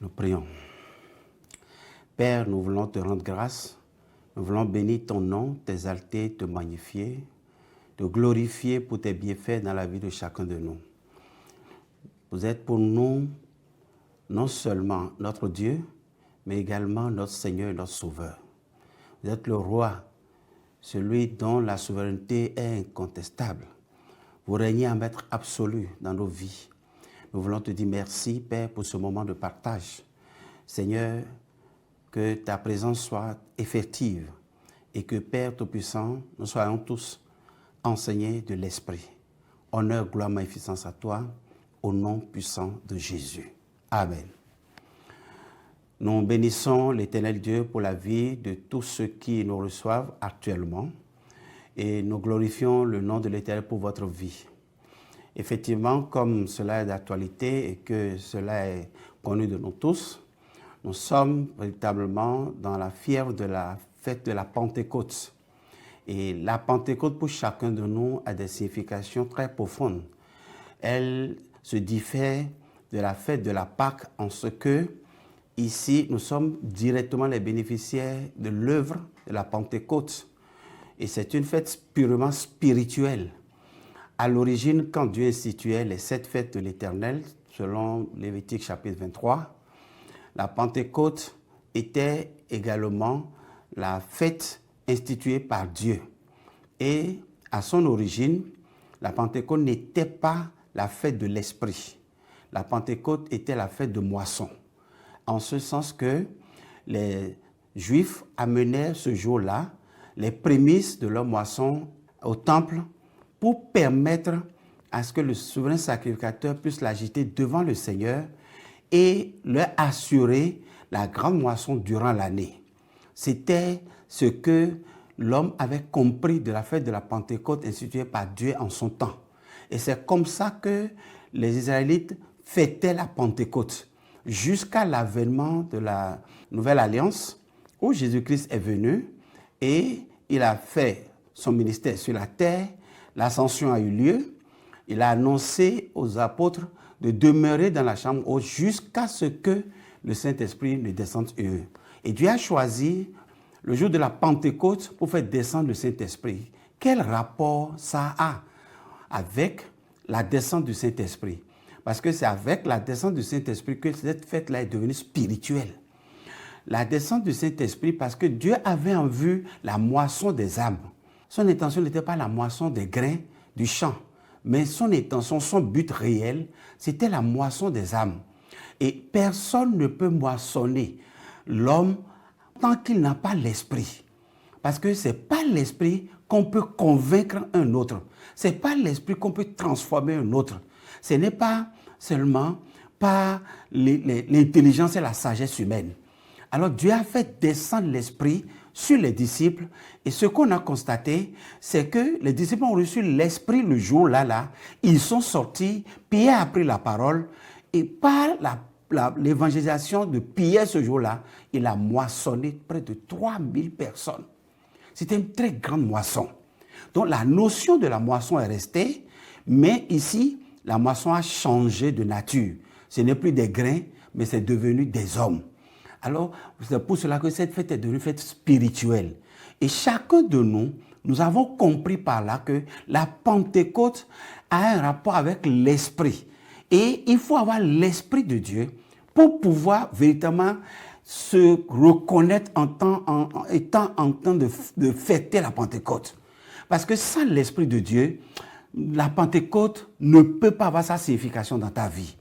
Nous prions. Père, nous voulons te rendre grâce, nous voulons bénir ton nom, t'exalter, te magnifier, te glorifier pour tes bienfaits dans la vie de chacun de nous. Vous êtes pour nous non seulement notre Dieu, mais également notre Seigneur et notre Sauveur. Vous êtes le roi, celui dont la souveraineté est incontestable. Vous régnez en maître absolu dans nos vies. Nous voulons te dire merci, Père, pour ce moment de partage. Seigneur, que ta présence soit effective et que, Père Tout-Puissant, nous soyons tous enseignés de l'Esprit. Honneur, gloire, magnificence à toi, au nom puissant de Jésus. Amen. Nous bénissons l'Éternel Dieu pour la vie de tous ceux qui nous reçoivent actuellement et nous glorifions le nom de l'Éternel pour votre vie. Effectivement, comme cela est d'actualité et que cela est connu de nous tous, nous sommes véritablement dans la fièvre de la fête de la Pentecôte. Et la Pentecôte pour chacun de nous a des significations très profondes. Elle se diffère de la fête de la Pâque en ce que, ici, nous sommes directement les bénéficiaires de l'œuvre de la Pentecôte. Et c'est une fête purement spirituelle. À l'origine, quand Dieu instituait les 7 fêtes de l'Éternel, selon Lévitique chapitre 23, la Pentecôte était également la fête instituée par Dieu. Et à son origine, la Pentecôte n'était pas la fête de l'Esprit. La Pentecôte était la fête de moisson. En ce sens que les Juifs amenaient ce jour-là les prémices de leur moisson au temple pour permettre à ce que le souverain sacrificateur puisse l'agiter devant le Seigneur et leur assurer la grande moisson durant l'année. C'était ce que l'homme avait compris de la fête de la Pentecôte instituée par Dieu en son temps. Et c'est comme ça que les Israélites fêtaient la Pentecôte jusqu'à l'avènement de la Nouvelle Alliance où Jésus-Christ est venu et il a fait son ministère sur la terre. L'ascension a eu lieu. Il a annoncé aux apôtres de demeurer dans la chambre haute jusqu'à ce que le Saint-Esprit ne descende sur eux. Et Dieu a choisi le jour de la Pentecôte pour faire descendre le Saint-Esprit. Quel rapport ça a avec la descente du Saint-Esprit? Parce que c'est avec la descente du Saint-Esprit que cette fête-là est devenue spirituelle. La descente du Saint-Esprit parce que Dieu avait en vue la moisson des âmes. Son intention n'était pas la moisson des grains du champ, mais son intention, son but réel, c'était la moisson des âmes. Et personne ne peut moissonner l'homme tant qu'il n'a pas l'esprit. Parce que ce n'est pas l'esprit qu'on peut convaincre un autre. Ce n'est pas l'esprit qu'on peut transformer un autre. Ce n'est pas seulement par l'intelligence et la sagesse humaine. Alors Dieu a fait descendre l'esprit sur les disciples et ce qu'on a constaté, c'est que les disciples ont reçu l'esprit le jour-là, ils sont sortis, Pierre a pris la parole et par l'évangélisation de Pierre ce jour-là, il a moissonné près de 3000 personnes. C'était une très grande moisson. Donc la notion de la moisson est restée, mais ici, la moisson a changé de nature. Ce n'est plus des grains, mais c'est devenu des hommes. Alors, c'est pour cela que cette fête est devenue une fête spirituelle. Et chacun de nous, nous avons compris par là que la Pentecôte a un rapport avec l'esprit. Et il faut avoir l'esprit de Dieu pour pouvoir véritablement se reconnaître étant en train de fêter la Pentecôte. Parce que sans l'esprit de Dieu, la Pentecôte ne peut pas avoir sa signification dans ta vie.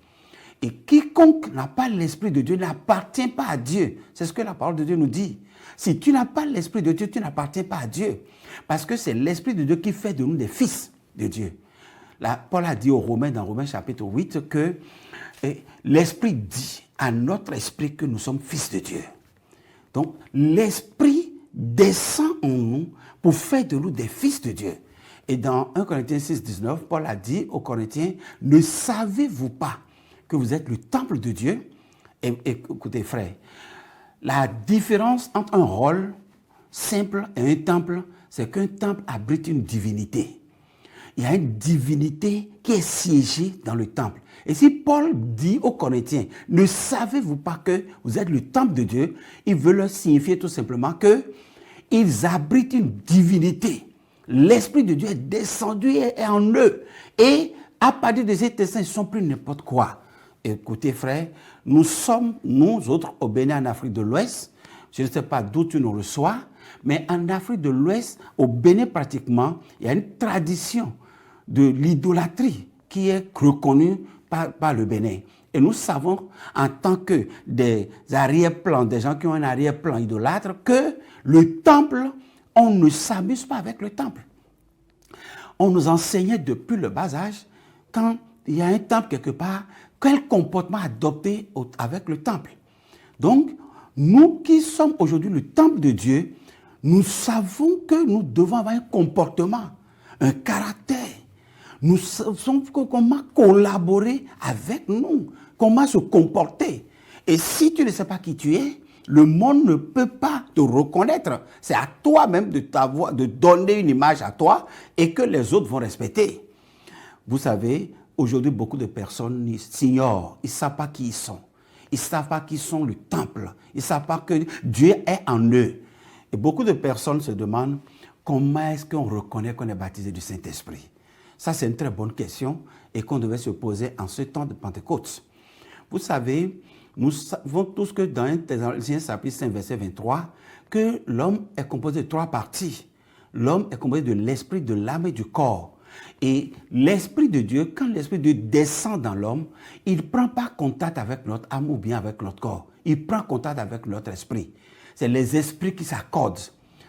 Et quiconque n'a pas l'Esprit de Dieu n'appartient pas à Dieu. C'est ce que la parole de Dieu nous dit. Si tu n'as pas l'Esprit de Dieu, tu n'appartiens pas à Dieu. Parce que c'est l'Esprit de Dieu qui fait de nous des fils de Dieu. Là, Paul a dit aux Romains, dans Romains chapitre 8, que l'Esprit dit à notre esprit que nous sommes fils de Dieu. Donc, l'Esprit descend en nous pour faire de nous des fils de Dieu. Et dans 1 Corinthiens 6, 19, Paul a dit aux Corinthiens, ne savez-vous pas que vous êtes le temple de Dieu? Et écoutez, frères, la différence entre un rôle simple et un temple, c'est qu'un temple abrite une divinité. il y a une divinité qui est siégée dans le temple. Et si Paul dit aux Corinthiens, ne savez-vous pas que vous êtes le temple de Dieu, il veut leur signifier tout simplement qu'ils abritent une divinité. L'Esprit de Dieu est descendu et est en eux. Et à partir de cet instant, ils ne sont plus n'importe quoi. Écoutez frère, nous sommes, nous autres, au Bénin, en Afrique de l'Ouest, je ne sais pas d'où tu nous reçois, mais en Afrique de l'Ouest, au Bénin pratiquement, il y a une tradition de l'idolâtrie qui est reconnue par le Bénin. Et nous savons, en tant que des arrière-plans, des gens qui ont un arrière-plan idolâtre, que le temple, on ne s'amuse pas avec le temple. On nous enseignait depuis le bas âge, quand il y a un temple quelque part, quel comportement adopter avec le temple. Donc, nous qui sommes aujourd'hui le temple de Dieu, nous savons que nous devons avoir un comportement, un caractère. Nous savons comment collaborer avec nous, comment se comporter. Et si tu ne sais pas qui tu es, le monde ne peut pas te reconnaître. C'est à toi-même de donner une image à toi et que les autres vont respecter. Vous savez, aujourd'hui, beaucoup de personnes s'ignorent. Ils ne savent pas qui ils sont. Ils ne savent pas qu'ils sont le temple. Ils ne savent pas que Dieu est en eux. Et beaucoup de personnes se demandent comment est-ce qu'on reconnaît qu'on est baptisé du Saint-Esprit. Ça, c'est une très bonne question et qu'on devait se poser en ce temps de Pentecôte. Vous savez, nous savons tous que dans 1 Thessaloniciens chapitre 5, verset 23, que l'homme est composé de 3 parties. L'homme est composé de l'esprit, de l'âme et du corps. Et l'Esprit de Dieu, quand l'Esprit de Dieu descend dans l'homme, il ne prend pas contact avec notre âme ou bien avec notre corps. Il prend contact avec notre esprit. C'est les esprits qui s'accordent.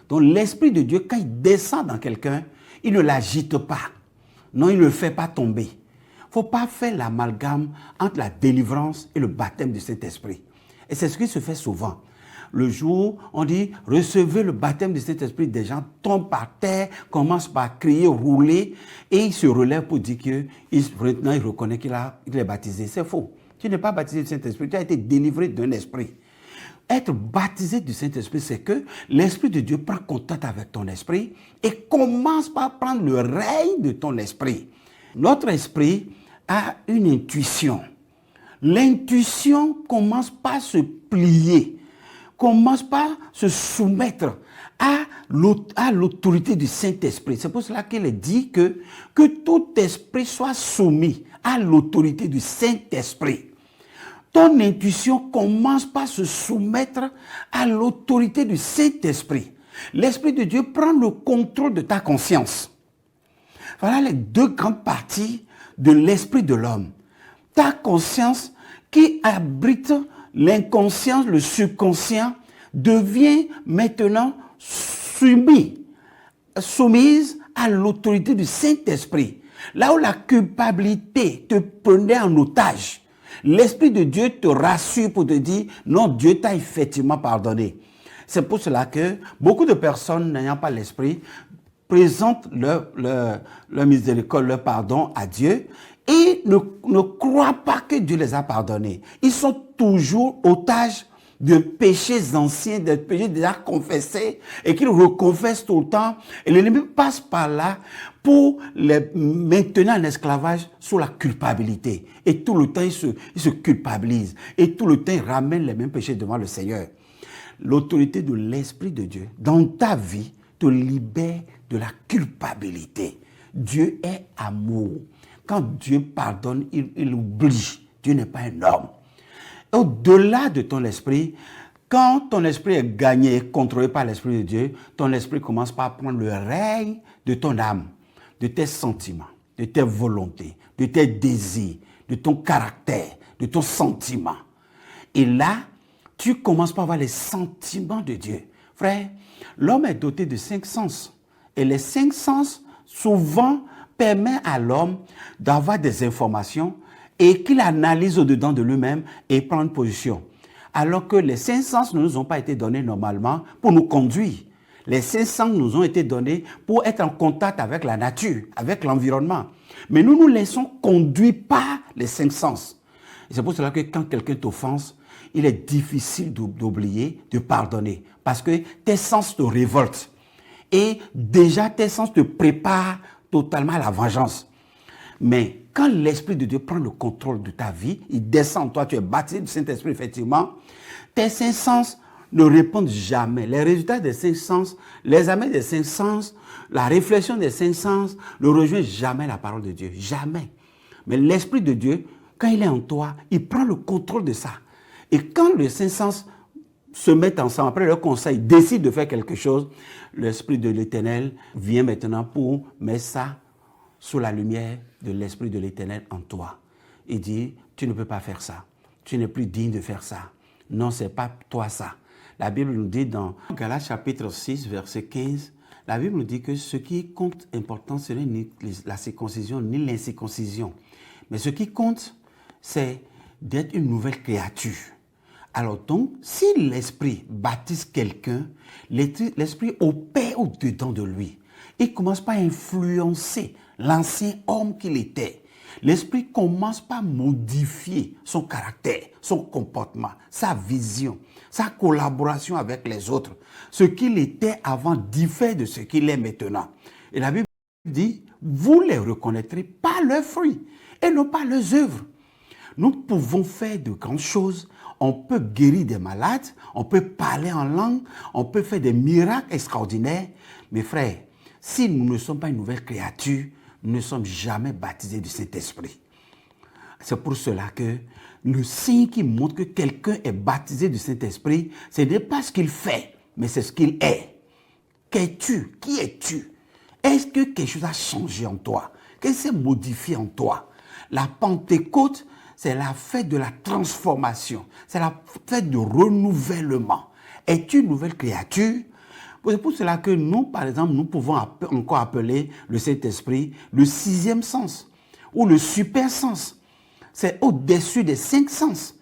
Donc l'Esprit de Dieu, quand il descend dans quelqu'un, il ne l'agite pas. Non, il ne le fait pas tomber. Il ne faut pas faire l'amalgame entre la délivrance et le baptême du Saint-Esprit. Et c'est ce qui se fait souvent. Le jour, on dit, recevez le baptême du Saint-Esprit, des gens tombent par terre, commencent par crier, rouler, et ils se relèvent pour dire que maintenant il reconnaît qu'il est baptisé. C'est faux. Tu n'es pas baptisé du Saint-Esprit, tu as été délivré d'un esprit. Être baptisé du Saint-Esprit, c'est que l'Esprit de Dieu prend contact avec ton esprit et commence par prendre le règne de ton esprit. Notre esprit a une intuition. L'intuition commence par se plier, commence par se soumettre à l'autorité du Saint-Esprit. C'est pour cela qu'il est dit que tout esprit soit soumis à l'autorité du Saint-Esprit. Ton intuition commence par se soumettre à l'autorité du Saint-Esprit. L'Esprit de Dieu prend le contrôle de ta conscience. Voilà les 2 grandes parties de l'esprit de l'homme. Ta conscience qui abrite l'inconscient, le subconscient, devient maintenant soumise à l'autorité du Saint-Esprit. Là où la culpabilité te prenait en otage, l'Esprit de Dieu te rassure pour te dire, non, Dieu t'a effectivement pardonné. C'est pour cela que beaucoup de personnes n'ayant pas l'Esprit présentent leur miséricorde, leur pardon à Dieu et ne croient pas que Dieu les a pardonnés. Ils sont toujours otages de péchés anciens, de péchés déjà confessés et qu'ils reconfessent tout le temps. Et l'ennemi passe par là pour les maintenir en esclavage sous la culpabilité. Et tout le temps, il se culpabilise. Et tout le temps, il ramène les mêmes péchés devant le Seigneur. L'autorité de l'Esprit de Dieu dans ta vie te libère de la culpabilité. Dieu est amour. Quand Dieu pardonne, il oublie. Dieu n'est pas un homme. Au-delà de ton esprit, quand ton esprit est gagné, contrôlé par l'Esprit de Dieu, ton esprit commence par prendre le règne de ton âme, de tes sentiments, de tes volontés, de tes désirs, de ton caractère, de ton sentiment. Et là, tu commences par avoir les sentiments de Dieu. Frère, l'homme est doté de 5 sens. Et les 5 sens, souvent, permettent à l'homme d'avoir des informations et qu'il analyse au-dedans de lui-même et prend une position. Alors que les 5 sens ne nous ont pas été donnés normalement pour nous conduire. Les 5 sens nous ont été donnés pour être en contact avec la nature, avec l'environnement. Mais nous nous laissons conduire par les 5 sens. Et c'est pour cela que quand quelqu'un t'offense, il est difficile d'oublier, de pardonner. Parce que tes sens te révoltent. Et déjà, tes sens te préparent totalement à la vengeance. Mais quand l'Esprit de Dieu prend le contrôle de ta vie, il descend en toi, tu es baptisé du Saint-Esprit, effectivement, tes cinq sens ne répondent jamais. Les résultats des cinq sens, les amis des cinq sens, la réflexion des cinq sens ne rejoignent jamais la parole de Dieu. Jamais. Mais l'Esprit de Dieu, quand il est en toi, il prend le contrôle de ça. Et quand les cinq sens se mettent ensemble, après leur conseil, décident de faire quelque chose, l'Esprit de l'Éternel vient maintenant pour mettre ça sous la lumière de l'Esprit de l'Éternel en toi. Il dit, tu ne peux pas faire ça. Tu n'es plus digne de faire ça. Non, ce n'est pas toi ça. La Bible nous dit dans Galates chapitre 6, verset 15, la Bible nous dit que ce qui compte important, ce n'est ni la circoncision ni l'incirconcision. Mais ce qui compte, c'est d'être une nouvelle créature. Alors donc, si l'Esprit baptise quelqu'un, l'Esprit opère au-dedans de lui. Il ne commence pas à influencer l'ancien homme qu'il était. L'Esprit commence par modifier son caractère, son comportement, sa vision, sa collaboration avec les autres. Ce qu'il était avant diffère de ce qu'il est maintenant. Et la Bible dit, vous les reconnaîtrez par leurs fruits et non pas leurs œuvres. Nous pouvons faire de grandes choses. On peut guérir des malades, on peut parler en langue, on peut faire des miracles extraordinaires. Mes frères, si nous ne sommes pas une nouvelle créature, nous ne sommes jamais baptisés du Saint-Esprit. C'est pour cela que le signe qui montre que quelqu'un est baptisé du Saint-Esprit, ce n'est pas ce qu'il fait, mais c'est ce qu'il est. Qu'es-tu? Qui es-tu? Est-ce que quelque chose a changé en toi? Qu'est-ce qui s'est modifié en toi? La Pentecôte, c'est la fête de la transformation. C'est la fête de renouvellement. Es-tu une nouvelle créature? C'est pour cela que nous, par exemple, nous pouvons encore appeler le Saint-Esprit le sixième sens ou le super sens. C'est au-dessus des cinq sens.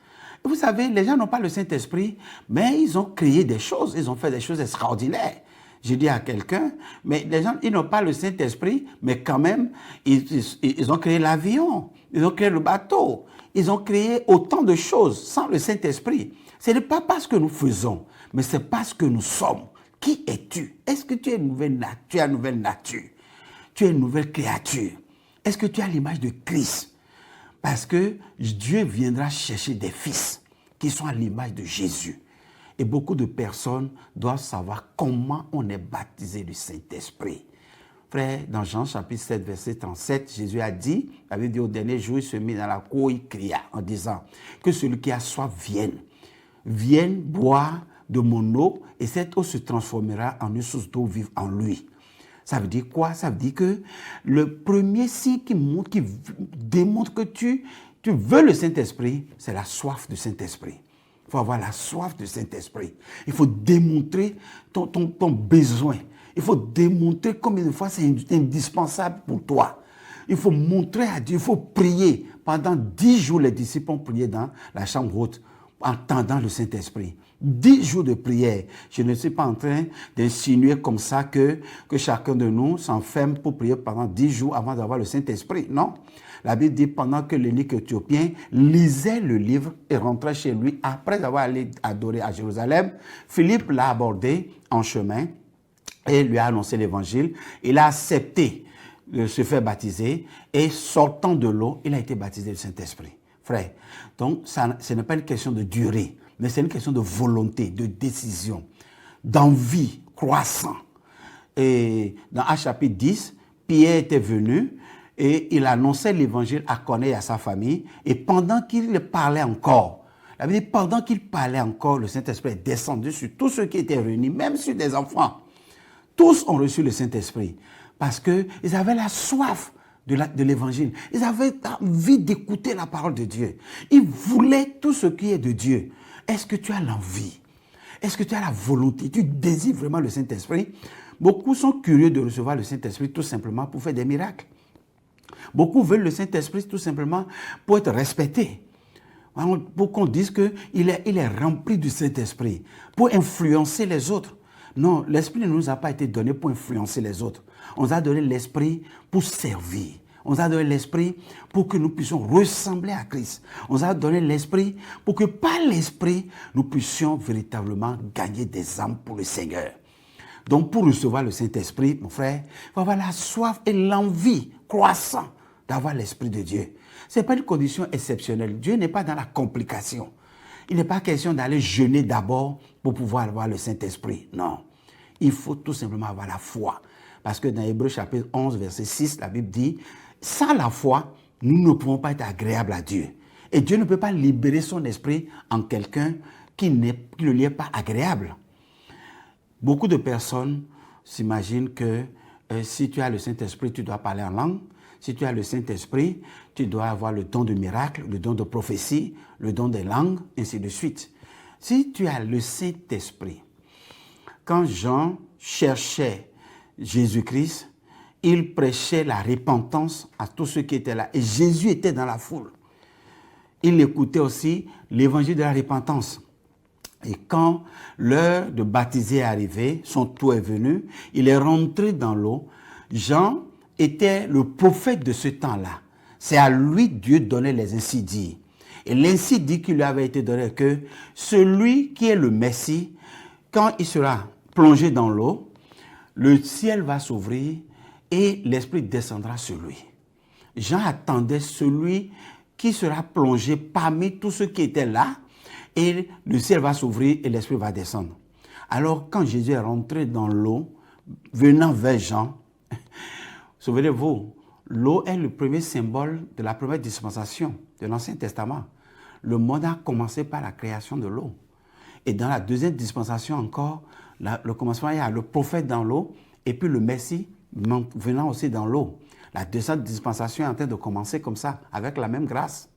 Et vous savez, les gens n'ont pas le Saint-Esprit, mais ils ont créé des choses, ils ont fait des choses extraordinaires. J'ai dit à quelqu'un, mais les gens, ils n'ont pas le Saint-Esprit, mais quand même, ils ont créé l'avion, ils ont créé le bateau, ils ont créé autant de choses sans le Saint-Esprit. Ce n'est pas parce que nous faisons, mais c'est parce que nous sommes. Qui es-tu? Est-ce que tu es une nouvelle nature? Tu es une nouvelle nature. Tu es une nouvelle créature. Est-ce que tu as l'image de Christ? Parce que Dieu viendra chercher des fils qui sont à l'image de Jésus. Et beaucoup de personnes doivent savoir comment on est baptisé du Saint-Esprit. Frère, dans Jean chapitre 7, verset 37, Jésus a dit, il avait dit au dernier jour, il se mit dans la cour, il cria en disant que celui qui a soif vienne boire de mon eau, et cette eau se transformera en une source d'eau vive en lui. Ça veut dire quoi? Ça veut dire que le premier signe qui démontre que tu veux le Saint-Esprit, c'est la soif du Saint-Esprit. Il faut avoir la soif du Saint-Esprit. Il faut démontrer ton besoin. Il faut démontrer combien de fois c'est indispensable pour toi. Il faut montrer à Dieu, il faut prier. Pendant 10 jours, les disciples ont prié dans la chambre haute, en tendant le Saint-Esprit. 10 jours de prière. Je ne suis pas en train d'insinuer comme ça que chacun de nous s'enferme pour prier pendant 10 jours avant d'avoir le Saint-Esprit. Non. La Bible dit pendant que l'eunuque éthiopien lisait le livre et rentrait chez lui après avoir allé adorer à Jérusalem, Philippe l'a abordé en chemin et lui a annoncé l'évangile. Il a accepté de se faire baptiser et sortant de l'eau, il a été baptisé du Saint-Esprit. Frère, donc ce n'est pas une question de durée, mais c'est une question de volonté, de décision, d'envie croissant. Et dans Actes chapitre 10, Pierre était venu et il annonçait l'évangile à Corneille et à sa famille. Et pendant qu'il parlait encore, la Bible dit, pendant qu'il parlait encore, le Saint-Esprit est descendu sur tous ceux qui étaient réunis, même sur des enfants. Tous ont reçu le Saint-Esprit parce qu'ils avaient la soif de l'évangile. Ils avaient envie d'écouter la parole de Dieu. Ils voulaient tout ce qui est de Dieu. Est-ce que tu as l'envie? Est-ce que tu as la volonté? Tu désires vraiment le Saint-Esprit? Beaucoup sont curieux de recevoir le Saint-Esprit tout simplement pour faire des miracles. Beaucoup veulent le Saint-Esprit tout simplement pour être respectés. Pour qu'on dise qu'il est rempli du Saint-Esprit, pour influencer les autres. Non, l'Esprit ne nous a pas été donné pour influencer les autres. On nous a donné l'Esprit pour servir. On nous a donné l'Esprit pour que nous puissions ressembler à Christ. On nous a donné l'Esprit pour que par l'Esprit, nous puissions véritablement gagner des âmes pour le Seigneur. Donc, pour recevoir le Saint-Esprit, mon frère, il faut avoir la soif et l'envie croissante d'avoir l'Esprit de Dieu. Ce n'est pas une condition exceptionnelle. Dieu n'est pas dans la complication. Il n'est pas question d'aller jeûner d'abord pour pouvoir avoir le Saint-Esprit. Non. Il faut tout simplement avoir la foi. Parce que dans Hébreux chapitre 11, verset 6, la Bible dit, sans la foi, nous ne pouvons pas être agréables à Dieu. Et Dieu ne peut pas libérer son esprit en quelqu'un qui ne lui est pas agréable. Beaucoup de personnes s'imaginent que si tu as le Saint-Esprit, tu dois parler en langue. Si tu as le Saint-Esprit, tu dois avoir le don de miracle, le don de prophétie, le don des langues, ainsi de suite. Si tu as le Saint-Esprit, quand Jean cherchait Jésus-Christ, il prêchait la repentance à tous ceux qui étaient là. Et Jésus était dans la foule. Il écoutait aussi l'évangile de la repentance. Et quand l'heure de baptiser est arrivée, son tour est venu, il est rentré dans l'eau. Jean était le prophète de ce temps-là. C'est à lui Dieu donnait les insidis. Et l'insidie qui lui avait été donné que celui qui est le Messie, quand il sera plongé dans l'eau, le ciel va s'ouvrir et l'Esprit descendra sur lui. Jean attendait celui qui sera plongé parmi tous ceux qui étaient là, et le ciel va s'ouvrir et l'Esprit va descendre. Alors, quand Jésus est rentré dans l'eau, venant vers Jean, souvenez-vous, l'eau est le premier symbole de la première dispensation de l'Ancien Testament. Le monde a commencé par la création de l'eau. Et dans la deuxième dispensation encore, le commencement, il y a le prophète dans l'eau et puis le Messie venant aussi dans l'eau. La deuxième dispensation est en train de commencer comme ça, avec la même grâce.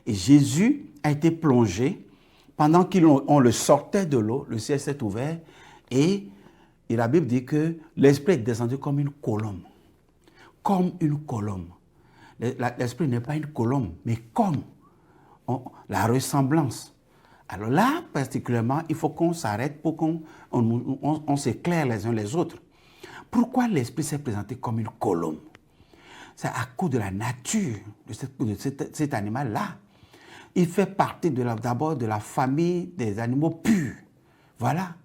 Et Jésus a été plongé. Pendant qu'on le sortait de l'eau, le ciel s'est ouvert et la Bible dit que l'Esprit est descendu comme une colombe. Comme une colombe. L'Esprit n'est pas une colombe, mais comme la ressemblance. Alors là, particulièrement, il faut qu'on s'arrête pour qu'on s'éclaire les uns les autres. Pourquoi l'Esprit s'est présenté comme une colombe? C'est à cause de la nature de cet animal-là. Il fait partie d'abord de la famille des animaux purs. Voilà.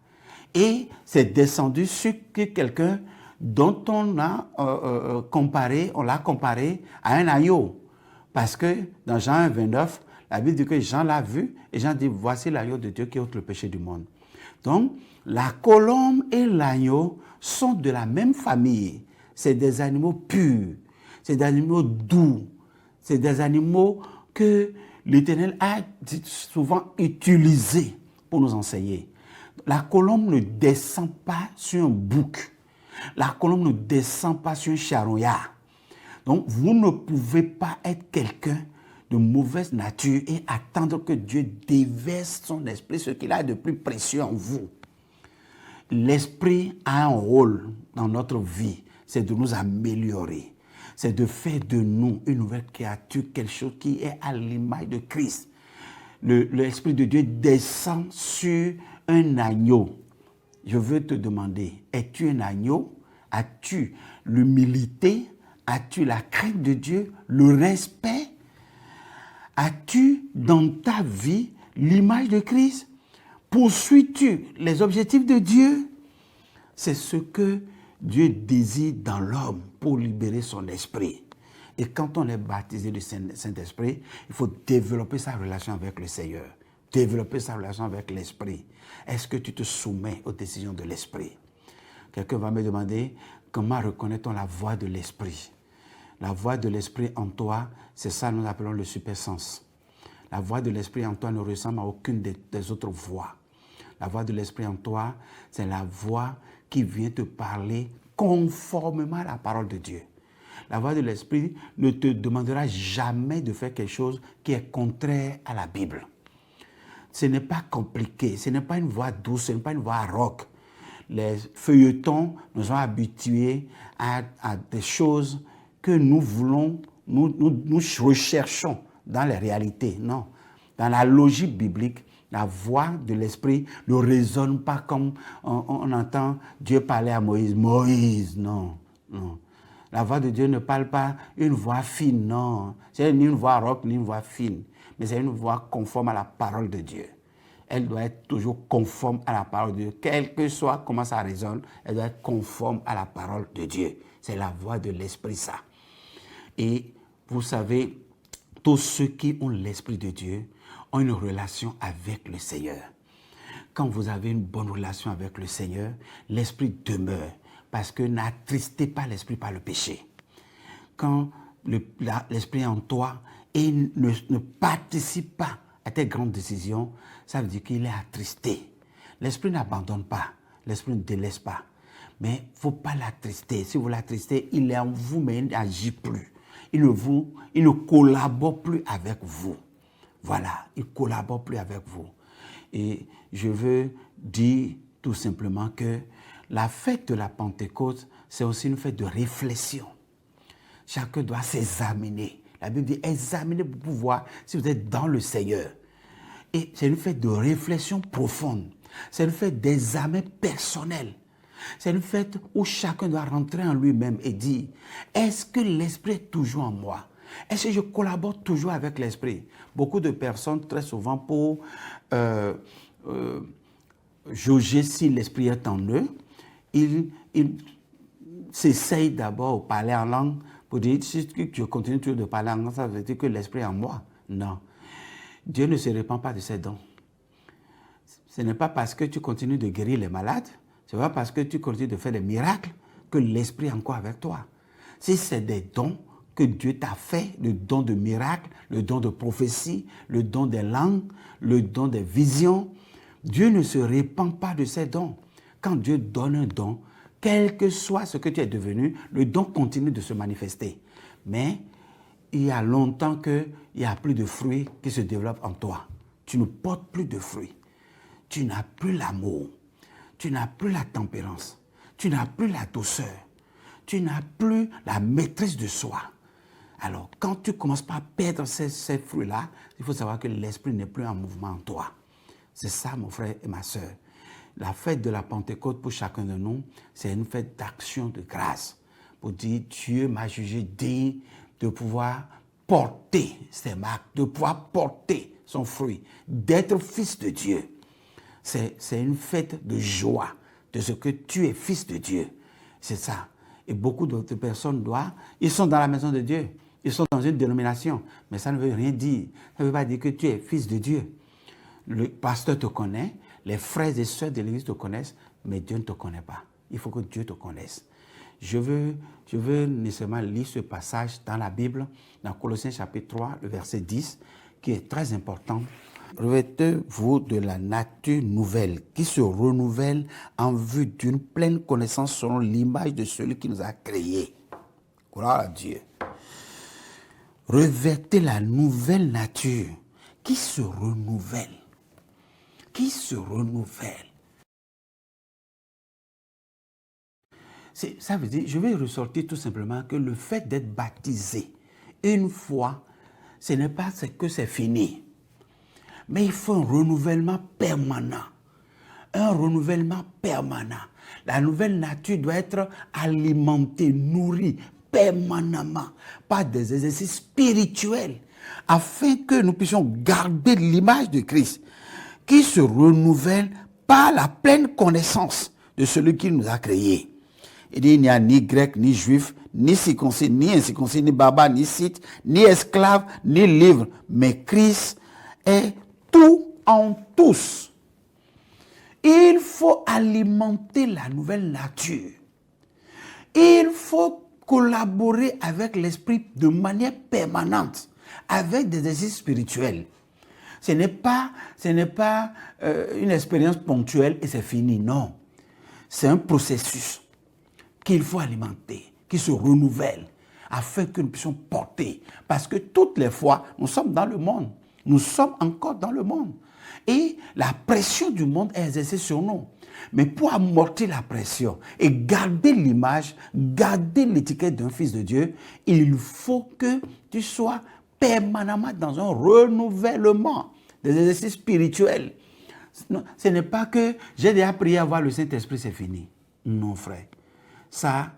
Et c'est descendu sur quelqu'un dont on l'a comparé à un agneau. Parce que dans Jean 1, 29, la Bible dit que Jean l'a vu et Jean dit, voici l'agneau de Dieu qui ôte le péché du monde. Donc, la colombe et l'agneau sont de la même famille. C'est des animaux purs, c'est des animaux doux, c'est des animaux que l'Éternel a souvent utilisés pour nous enseigner. La colombe ne descend pas sur un bouc. La colombe ne descend pas sur un charognard. Donc, vous ne pouvez pas être quelqu'un de mauvaise nature et attendre que Dieu déverse son esprit, ce qu'il a de plus précieux en vous. L'esprit a un rôle dans notre vie, c'est de nous améliorer. C'est de faire de nous une nouvelle créature, quelque chose qui est à l'image de Christ. L'Esprit de Dieu descend sur un agneau. Je veux te demander, es-tu un agneau? As-tu l'humilité? As-tu la crainte de Dieu? Le respect? As-tu dans ta vie l'image de Christ? Poursuis-tu les objectifs de Dieu? C'est ce que Dieu désire dans l'homme pour libérer son esprit. Et quand on est baptisé du Saint-Esprit, il faut développer sa relation avec le Seigneur, développer sa relation avec l'Esprit. Est-ce que tu te soumets aux décisions de l'Esprit? Quelqu'un va me demander, comment reconnaît-on la voix de l'Esprit? La voix de l'Esprit en toi, c'est ça que nous appelons le super-sens. La voix de l'Esprit en toi ne ressemble à aucune des autres voix. La voix de l'Esprit en toi, c'est la voix qui vient te parler conformément à la parole de Dieu. La voix de l'Esprit ne te demandera jamais de faire quelque chose qui est contraire à la Bible. Ce n'est pas compliqué, ce n'est pas une voix douce, ce n'est pas une voix rock. Les feuilletons nous ont habitués à des choses que nous voulons, nous recherchons dans les réalités. Non, dans la logique biblique, la voix de l'Esprit ne résonne pas comme on entend Dieu parler à Moïse. Moïse, non, non. La voix de Dieu ne parle pas une voix fine, non. C'est ni une voix rock, ni une voix fine. Mais c'est une voix conforme à la parole de Dieu. elle doit être toujours conforme à la parole de Dieu. Quel que soit comment ça résonne, elle doit être conforme à la parole de Dieu. C'est la voix de l'Esprit, ça. Et vous savez, tous ceux qui ont l'Esprit de Dieu ont une relation avec le Seigneur. Quand vous avez une bonne relation avec le Seigneur, l'Esprit demeure, parce que n'attristez pas l'Esprit par le péché. Quand l'Esprit est en toi et ne participe pas à tes grandes décisions, ça veut dire qu'il est attristé. L'Esprit n'abandonne pas, l'Esprit ne délaisse pas. Mais il ne faut pas l'attrister. Si vous l'attristez, il est en vous, mais il n'agit plus. Il ne collabore plus avec vous. Voilà, il ne collabore plus avec vous. Et je veux dire tout simplement que la fête de la Pentecôte, c'est aussi une fête de réflexion. Chacun doit s'examiner. La Bible dit, examinez pour voir si vous êtes dans le Seigneur. Et c'est une fête de réflexion profonde. C'est une fête d'examen personnel. C'est une fête où chacun doit rentrer en lui-même et dire, est-ce que l'Esprit est toujours en moi? Est-ce que je collabore toujours avec l'Esprit? Beaucoup de personnes, très souvent, pour jauger si l'Esprit est en eux, ils s'essayent d'abord de parler en langue pour dire, si je continue toujours de parler en langue, ça veut dire que l'Esprit est en moi. Non. Dieu ne se répand pas de ses dons. Ce n'est pas parce que tu continues de guérir les malades, ce n'est pas parce que tu continues de faire des miracles que l'Esprit est encore avec toi. Si c'est des dons que Dieu t'a fait, le don de miracles, le don de prophétie, le don des langues, le don des visions, Dieu ne se répand pas de ses dons. Quand Dieu donne un don, quel que soit ce que tu es devenu, le don continue de se manifester. Mais il y a longtemps qu'il n'y a plus de fruits qui se développent en toi. Tu ne portes plus de fruits. Tu n'as plus l'amour. Tu n'as plus la tempérance. Tu n'as plus la douceur. Tu n'as plus la maîtrise de soi. Alors, quand tu commences par perdre ces fruits-là, il faut savoir que l'Esprit n'est plus en mouvement en toi. C'est ça, mon frère et ma soeur. La fête de la Pentecôte pour chacun de nous, c'est une fête d'action de grâce. Pour dire, Dieu m'a jugé digne de pouvoir porter ses marques, de pouvoir porter son fruit, d'être fils de Dieu. C'est une fête de joie, de ce que tu es fils de Dieu. C'est ça. Et beaucoup d'autres personnes ils sont dans la maison de Dieu, ils sont dans une dénomination, mais ça ne veut rien dire. Ça ne veut pas dire que tu es fils de Dieu. Le pasteur te connaît, les frères et sœurs de l'église te connaissent, mais Dieu ne te connaît pas. Il faut que Dieu te connaisse. Je veux nécessairement lire ce passage dans la Bible, dans Colossiens chapitre 3, le verset 10, qui est très important. Revêtez-vous de la nature nouvelle, qui se renouvelle en vue d'une pleine connaissance selon l'image de celui qui nous a créés. Gloire à Dieu. Revêtez la nouvelle nature qui se renouvelle. Qui se renouvelle. Ça veut dire, je vais ressortir tout simplement que le fait d'être baptisé une fois, ce n'est pas que c'est fini. Mais il faut un renouvellement permanent. Un renouvellement permanent. La nouvelle nature doit être alimentée, nourrie permanemment par des exercices spirituels afin que nous puissions garder l'image de Christ qui se renouvelle par la pleine connaissance de celui qui nous a créés. Il dit, il n'y a ni grec, ni juif, ni circoncis, ni incirconcis, ni barbares, ni scythe, ni esclave, ni libre, mais Christ est tout en tous. Il faut alimenter la nouvelle nature. Il faut collaborer avec l'esprit de manière permanente, avec des exercices spirituels. Ce n'est pas une expérience ponctuelle et c'est fini, non. C'est un processus qu'il faut alimenter, qui se renouvelle, afin que nous puissions porter. Parce que toutes les fois, nous sommes dans le monde. Nous sommes encore dans le monde. Et la pression du monde est exercée sur nous. Mais pour amortir la pression et garder l'image, garder l'étiquette d'un fils de Dieu, il faut que tu sois permanemment dans un renouvellement des exercices spirituels. Ce n'est pas que j'ai déjà prié à avoir le Saint-Esprit, c'est fini. Non, frère. Ça,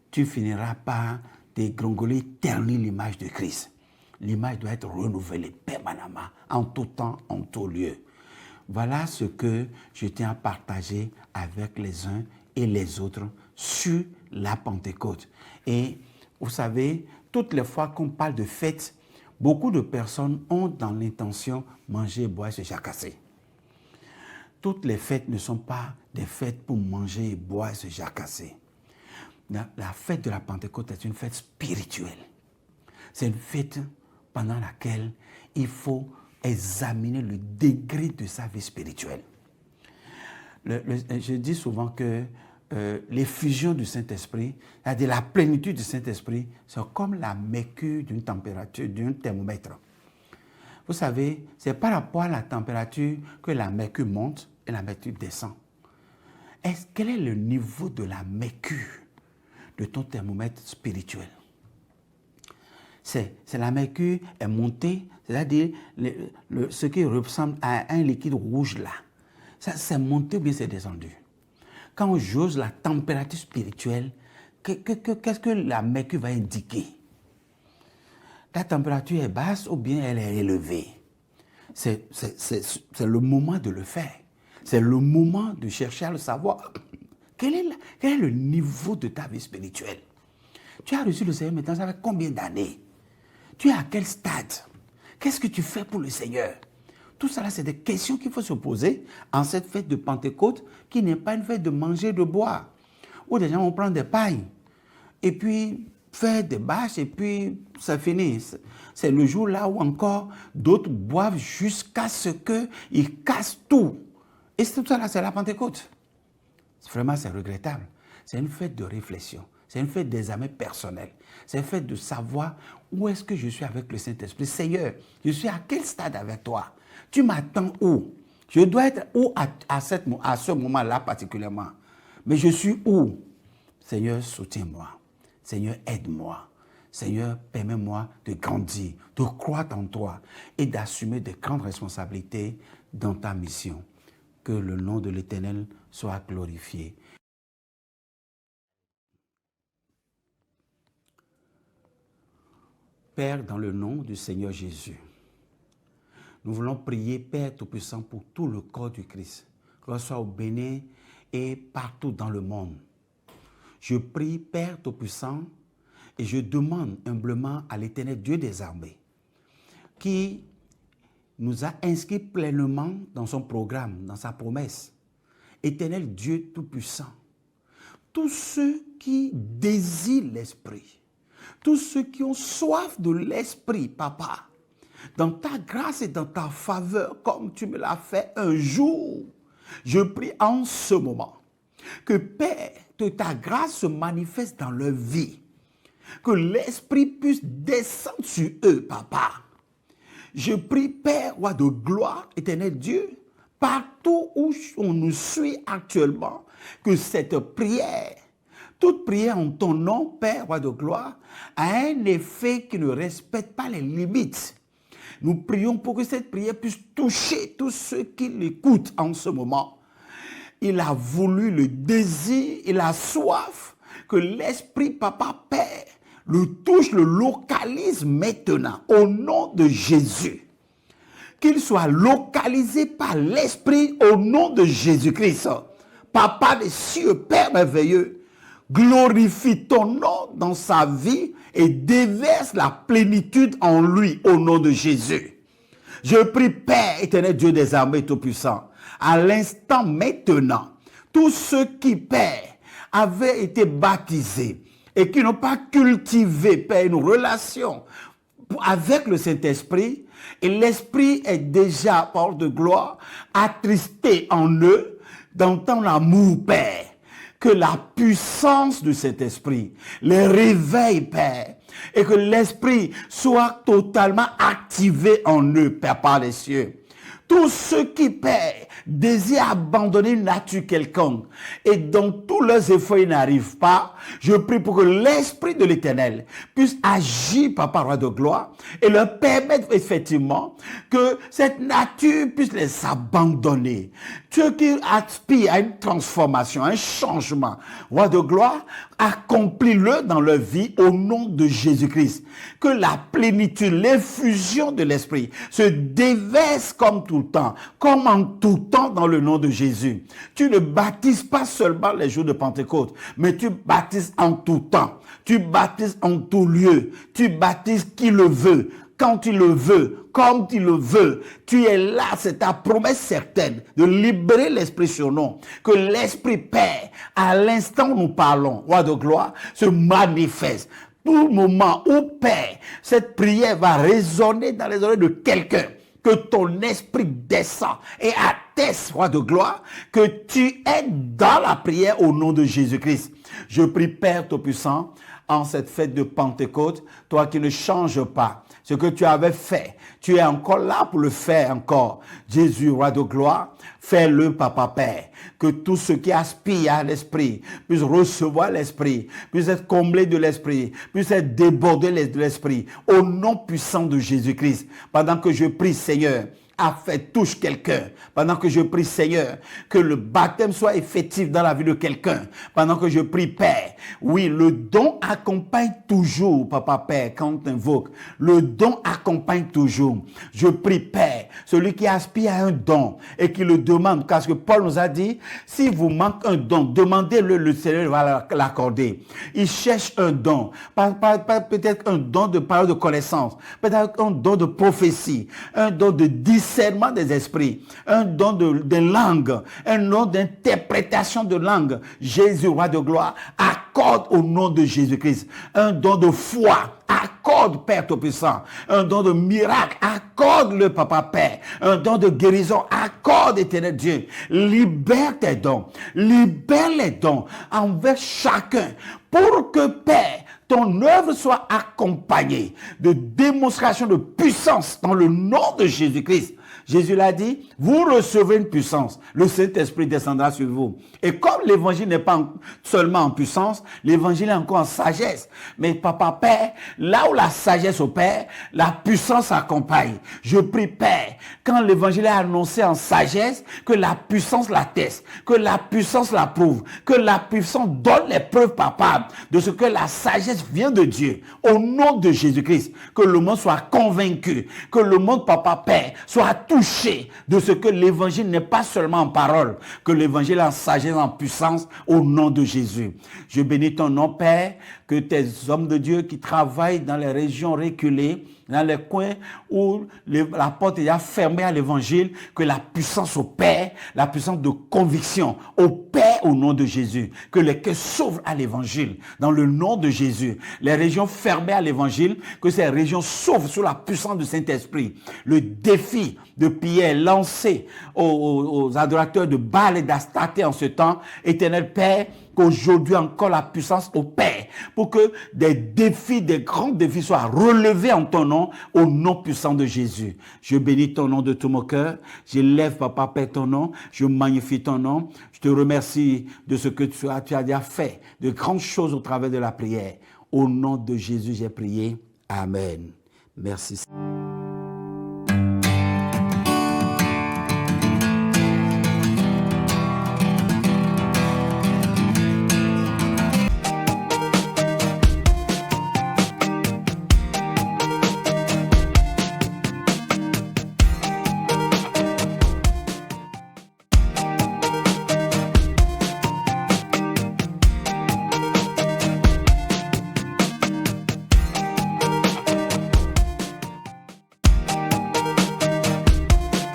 tu finiras par dégringoler, ternir l'image de Christ. L'image doit être renouvelée permanemment, en tout temps, en tout lieu. Voilà ce que je tiens à partager avec les uns et les autres sur la Pentecôte. Et vous savez, toutes les fois qu'on parle de fête, beaucoup de personnes ont dans l'intention manger, boire, se jacasser. Toutes les fêtes ne sont pas des fêtes pour manger, boire, se jacasser. La fête de la Pentecôte est une fête spirituelle. C'est une fête pendant laquelle il faut examiner le degré de sa vie spirituelle. Je dis souvent que l'effusion du Saint-Esprit, c'est-à-dire la plénitude du Saint-Esprit, c'est comme la mercure d'une température, d'un thermomètre. Vous savez, c'est par rapport à la température que la mercure monte et la mercure descend. Quel est le niveau de la mercure de ton thermomètre spirituel? C'est la mercure est montée, c'est-à-dire ce qui ressemble à un liquide rouge là. Ça, c'est monté ou bien c'est descendu. Quand on jauge la température spirituelle, qu'est-ce que la mercure va indiquer? La température est basse ou bien elle est élevée? C'est le moment de le faire. C'est le moment de chercher à le savoir. Quel est le niveau de ta vie spirituelle? Tu as reçu le Seigneur maintenant, ça fait combien d'années? Tu es à quel stade? Qu'est-ce que tu fais pour le Seigneur? Tout ça, c'est des questions qu'il faut se poser en cette fête de Pentecôte qui n'est pas une fête de manger, de boire. Où des gens vont prendre des pailles et puis faire des bâches et puis ça finit. C'est le jour là où encore d'autres boivent jusqu'à ce qu'ils cassent tout. Et tout ça là, c'est la Pentecôte. Vraiment, c'est regrettable. C'est une fête de réflexion. C'est une fête d'examen personnel. C'est une fête de savoir où est-ce que je suis avec le Saint-Esprit. Seigneur, je suis à quel stade avec toi? Tu m'attends où? Je dois être où à ce moment-là particulièrement? Mais je suis où? Seigneur, soutiens-moi. Seigneur, aide-moi. Seigneur, permets-moi de grandir, de croître en toi et d'assumer de grandes responsabilités dans ta mission. Que le nom de l'Éternel soit glorifié. Père, dans le nom du Seigneur Jésus, nous voulons prier, Père Tout-Puissant, pour tout le corps du Christ, que ce soit au Bénin et partout dans le monde. Je prie, Père Tout-Puissant, et je demande humblement à l'Éternel Dieu des armées, qui nous a inscrits pleinement dans son programme, dans sa promesse. Éternel Dieu Tout-Puissant, tous ceux qui désirent l'Esprit, tous ceux qui ont soif de l'Esprit, Papa, dans ta grâce et dans ta faveur, comme tu me l'as fait un jour, je prie en ce moment que, Père, que ta grâce se manifeste dans leur vie, que l'Esprit puisse descendre sur eux, Papa. Je prie, Père, roi de gloire, éternel Dieu, partout où on nous suit actuellement, que cette prière, toute prière en ton nom, Père, roi de gloire, a un effet qui ne respecte pas les limites. Nous prions pour que cette prière puisse toucher tous ceux qui l'écoutent en ce moment. Il a voulu le désir et la soif que l'Esprit, Papa, Père, le touche, le localise maintenant au nom de Jésus. Qu'il soit localisé par l'Esprit au nom de Jésus-Christ. Papa des cieux, Père merveilleux, glorifie ton nom dans sa vie et déverse la plénitude en lui au nom de Jésus. Je prie, Père éternel Dieu des armées tout-puissant, à l'instant maintenant, tous ceux qui, Père, avaient été baptisés et qui n'ont pas cultivé, Père, une relation avec le Saint-Esprit, et l'Esprit est déjà, par de gloire, attristé en eux dans ton amour, Père. Que la puissance de cet esprit les réveille, Père, et que l'esprit soit totalement activé en eux, Père par les cieux. Tous ceux qui, Père, désirent abandonner une nature quelconque et dont tous leurs efforts n'arrivent pas, je prie pour que l'Esprit de l'Éternel puisse agir, Papa, Roi de gloire, et leur permettre effectivement que cette nature puisse les abandonner. Ceux qui aspirent à une transformation, un changement, Roi de gloire, accomplis-le dans leur vie au nom de Jésus-Christ. Que la plénitude, l'effusion de l'Esprit se déverse comme tout le temps, comme en tout temps dans le nom de Jésus. Tu ne baptises pas seulement les jours de Pentecôte, mais tu baptises en tout temps. Tu baptises en tout lieu. Tu baptises qui le veut, quand tu le veux, comme tu le veux. Tu es là, c'est ta promesse certaine de libérer l'Esprit sur nous. Que l'Esprit Père, à l'instant où nous parlons, Roi de gloire, se manifeste. Tout moment où, Père, cette prière va résonner dans les oreilles de quelqu'un, que ton esprit descend et atteste, Roi de gloire, que tu es dans la prière au nom de Jésus-Christ. Je prie, Père Tout-Puissant, en cette fête de Pentecôte, toi qui ne changes pas, ce que tu avais fait, tu es encore là pour le faire encore. Jésus, Roi de gloire, fais-le, Papa Père, que tous ceux qui aspirent à l'Esprit puissent recevoir l'Esprit, puissent être comblés de l'Esprit, puissent être débordés de l'Esprit, au nom puissant de Jésus-Christ. Pendant que je prie, Seigneur, touche quelqu'un. Pendant que je prie, Seigneur, que le baptême soit effectif dans la vie de quelqu'un. Pendant que je prie, Père, oui, le don accompagne toujours, Papa Père, quand on t'invoque. Le don accompagne toujours. Je prie, Père, celui qui aspire à un don et qui le demande, parce que Paul nous a dit, si vous manque un don, demandez-le, le Seigneur va l'accorder. Il cherche un don, peut-être un don de parole de connaissance, peut-être un don de prophétie, un don de discernement des esprits, un don de langue, un don d'interprétation de langue. Jésus, Roi de gloire, accorde au nom de Jésus-Christ un don de foi. Accorde, Père Tout-Puissant, un don de miracle, accorde-le, Papa Père, un don de guérison, accorde, Éternel Dieu, libère tes dons, libère les dons envers chacun, pour que, Père, ton œuvre soit accompagnée de démonstrations de puissance dans le nom de Jésus-Christ. Jésus l'a dit, vous recevez une puissance, le Saint-Esprit descendra sur vous. Et comme l'évangile n'est pas seulement en puissance, l'évangile est encore en sagesse. Mais Papa Père, là où la sagesse opère, la puissance accompagne. Je prie, Père, quand l'évangile est annoncé en sagesse, que la puissance l'atteste, que la puissance l'approuve, que la puissance donne les preuves papables de ce que la sagesse vient de Dieu. Au nom de Jésus-Christ, que le monde soit convaincu, que le monde, Papa Père, soit touché de ce que l'évangile n'est pas seulement en parole, que l'évangile est en sagesse, en puissance, au nom de Jésus. Je bénis ton nom, Père, que tes hommes de Dieu qui travaillent dans les régions reculées, dans les coins où la porte est déjà fermée à l'évangile, que la puissance opère, la puissance de conviction opère au nom de Jésus, que les cœurs s'ouvrent à l'évangile, dans le nom de Jésus. Les régions fermées à l'évangile, que ces régions s'ouvrent sous la puissance du Saint-Esprit. Le défi de Pierre lancé aux adorateurs de Baal et d'Astarté en ce temps, Éternel Père, qu'aujourd'hui encore la puissance opère pour que des défis, des grands défis soient relevés en ton nom, au nom puissant de Jésus. Je bénis ton nom de tout mon cœur. J'élève, Papa Père, ton nom. Je magnifie ton nom. Je te remercie de ce que tu as déjà fait, de grandes choses au travers de la prière. Au nom de Jésus, j'ai prié. Amen. Merci.